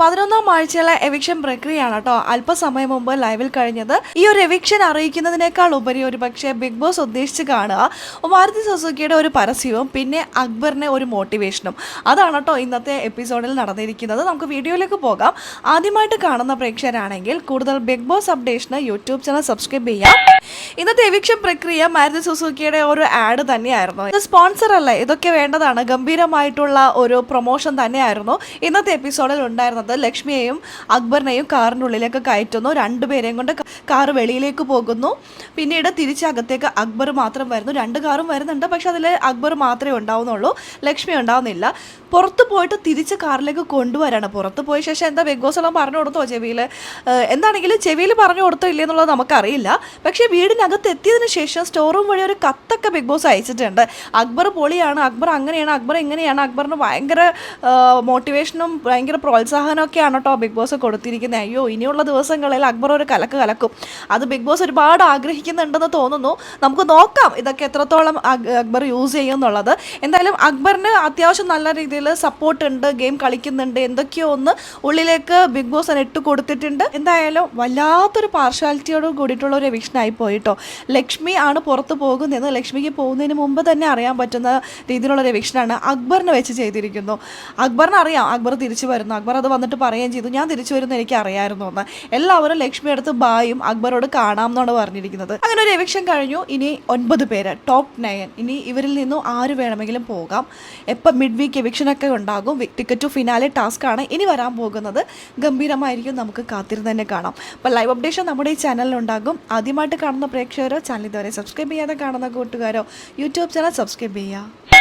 11ാം ആഴ്ചയിലെ എവിക്ഷൻ പ്രക്രിയയാണ് കേട്ടോ അല്പസമയം മുമ്പ് ലൈവിൽ കഴിഞ്ഞത്. ഈ ഒരു എവിക്ഷൻ അറിയിക്കുന്നതിനേക്കാൾ ഉപരി ഒരു പക്ഷേ ബിഗ് ബോസ് ഉദ്ദേശിച്ച് കാണുക മാരുതി സുസുക്കിയുടെ ഒരു പരസ്യവും പിന്നെ അക്ബറിനെ ഒരു മോട്ടിവേഷനും. അതാണ് കേട്ടോ ഇന്നത്തെ എപ്പിസോഡിൽ നടന്നിരിക്കുന്നത്. നമുക്ക് വീഡിയോയിലേക്ക് പോകാം. ആദ്യമായിട്ട് കാണുന്ന പ്രേക്ഷകരാണെങ്കിൽ കൂടുതൽ ബിഗ് ബോസ് അപ്ഡേഷന് യൂട്യൂബ് ചാനൽ സബ്സ്ക്രൈബ് ചെയ്യാം. ഇന്നത്തെ എവിക്ഷൻ പ്രക്രിയ മാരുതി സുസുക്കിയുടെ ഒരു ആഡ് തന്നെയായിരുന്നു. ഇത് സ്പോൺസർ അല്ല, ഇതൊക്കെ വേണ്ടതാണ്. ഗംഭീരമായിട്ടുള്ള ഒരു പ്രൊമോഷൻ തന്നെയായിരുന്നു ഇന്നത്തെ എപ്പിസോഡിൽ ഉണ്ടായിരുന്നത്. ലക്ഷ്മിയെയും അക്ബറിനെയും കാറിൻ്റെ ഉള്ളിലേക്ക് കയറ്റുന്നു. രണ്ടുപേരെയും കൊണ്ട് കാറ് വെളിയിലേക്ക് പോകുന്നു. പിന്നീട് തിരിച്ചകത്തേക്ക് അക്ബർ മാത്രം വരുന്നു. 2 കാറും വരുന്നുണ്ട്, പക്ഷെ അതിൽ അക്ബർ മാത്രമേ ഉണ്ടാവുന്നുള്ളൂ, ലക്ഷ്മി ഉണ്ടാവുന്നില്ല. പുറത്ത് പോയിട്ട് തിരിച്ച് കാറിലേക്ക് കൊണ്ടുവരാണ്. പുറത്ത് പോയ ശേഷം എന്താ ബിഗ് ബോസ് എല്ലാം പറഞ്ഞു കൊടുത്തോ ചെവിയിൽ? എന്താണെങ്കിലും ചെവിയിൽ പറഞ്ഞു കൊടുത്തോ ഇല്ലേ എന്നുള്ളത് നമുക്കറിയില്ല. പക്ഷേ വീടിനകത്ത് എത്തിയതിന് ശേഷം സ്റ്റോർ റൂം വഴി ഒരു കത്തൊക്കെ ബിഗ് ബോസ് അയച്ചിട്ടുണ്ട്. അക്ബർ പൊളിയാണ്, അക്ബർ അങ്ങനെയാണ്, അക്ബർ എങ്ങനെയാണ്, അക്ബറിന് ഭയങ്കര മോട്ടിവേഷനും ഭയങ്കര പ്രോത്സാഹനമൊക്കെയാണ് കേട്ടോ ബിഗ് ബോസ് കൊടുത്തിരിക്കുന്നത്. അയ്യോ, ഇനിയുള്ള ദിവസങ്ങളിൽ അക്ബർ ഒരു കലക്കും. അത് ബിഗ് ബോസ് ഒരുപാട് ആഗ്രഹിക്കുന്നുണ്ടെന്ന് തോന്നുന്നു. നമുക്ക് നോക്കാം ഇതൊക്കെ എത്രത്തോളം അക്ബർ യൂസ് ചെയ്യും എന്നുള്ളത്. എന്തായാലും അക്ബറിന് അത്യാവശ്യം നല്ല രീതിയിൽ സപ്പോർട്ട് ഉണ്ട്, ഗെയിം കളിക്കുന്നുണ്ട്, എന്തൊക്കെയോ ഒന്ന് ഉള്ളിലേക്ക് ബിഗ് ബോസ് ഇട്ട് കൊടുത്തിട്ടുണ്ട്. എന്തായാലും വല്ലാത്തൊരു പാർഷ്വാലിറ്റിയോട് കൂടിയിട്ടുള്ള ഒരു എവിക്ഷനായി പോയിട്ടോ. ലക്ഷ്മി ആണ് പുറത്ത് പോകുന്നതെന്ന് ലക്ഷ്മിക്ക് പോകുന്നതിന് മുമ്പ് തന്നെ അറിയാൻ പറ്റുന്ന രീതിയിലുള്ള ഒരു എവിക്ഷനാണ് അക്ബറിനെ വെച്ച് ചെയ്തിരിക്കുന്നു. അക്ബറിന് അറിയാം അക്ബർ തിരിച്ചു വരുന്നു. അക്ബർ അത് വന്നിട്ട് പറയുകയും ചെയ്തു, ഞാൻ തിരിച്ചു വരുന്നു, എനിക്ക് അറിയാമായിരുന്നു എന്ന്. എല്ലാവരും ലക്ഷ്മി അടുത്ത് ബായും അക്ബറോട് കാണാം എന്നാണ് പറഞ്ഞിരിക്കുന്നത്. അങ്ങനെ ഒരു എവിക്ഷൻ കഴിഞ്ഞു. ഇനി 9 പേര്, ടോപ്പ് 9. ഇനി ഇവരിൽ നിന്നും ആര് വേണമെങ്കിലും പോകാം. എപ്പം മിഡ് വീക്ക് എവിക്ഷനൊക്കെ ഉണ്ടാകും. ടിക്കറ്റ് ടു ഫിനാലെ ടാസ്ക് ആണ് ഇനി വരാൻ പോകുന്നത്. ഗംഭീരമായിരിക്കും, നമുക്ക് കാത്തിരുന്ന് തന്നെ കാണാം. അപ്പോൾ ലൈവ് അപ്ഡേഷൻ നമ്മുടെ ഈ ചാനലിലുണ്ടാകും. ആദ്യമായിട്ട് കാണുന്ന പ്രേക്ഷകരോ, ചാനൽ ഇതുവരെ സബ്സ്ക്രൈബ് ചെയ്യാതെ കാണുന്ന കൂട്ടുകാരോ യൂട്യൂബ് ചാനൽ സബ്സ്ക്രൈബ് ചെയ്യുക.